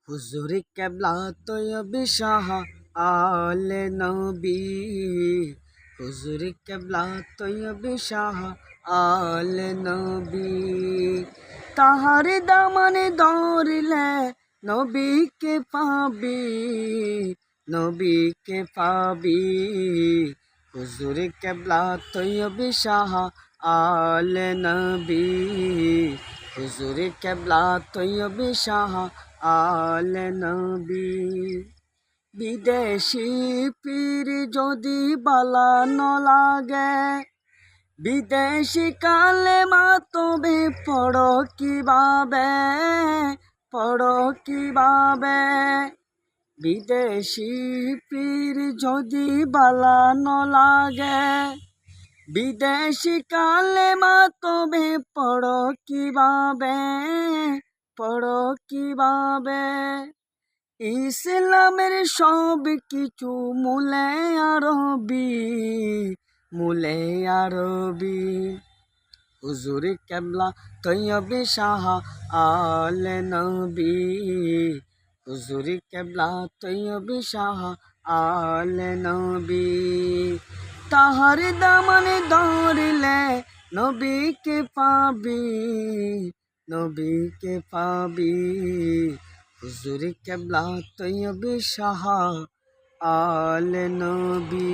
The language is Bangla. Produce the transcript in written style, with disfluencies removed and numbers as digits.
হুজুর কেবলা তৈয়ব শাহ আলে নবী, হুজুর কেবলা তৈয়ব শাহ আলে নবী। তাহার দামানে ধরিলে নবীকে পাবি, নবীকে পাবি। হুজুর কেবলা তৈয়ব শাহ আলে নবী, হুজুর কেবলা তৈয়ব শাহ আলে নবী। বিদেশি পীর যদি বালা ন লাগে, বিদেশি কালেমা তবে পড়ো কিভাবে, পড়ো কিভাবে। বিদেশি পীর যদি বালা ন লাগে, বিদেশি কালেমা তবে পড়ো কিভাবে, পড়ো কিভাবে। ইসলামের সব কিছু মূলে আরবি, মূলে আরবি। হুজুর কেবলা তৈয়ব শাহ আলে নবী, হুজুর কেবলা তৈয়ব শাহ আলে নবী। তাহার দামানে ধরিলে নবীকে পাবি, নবীকে পাবি। হুজুর কেবলা তৈয়ব শাহ আলে নবী।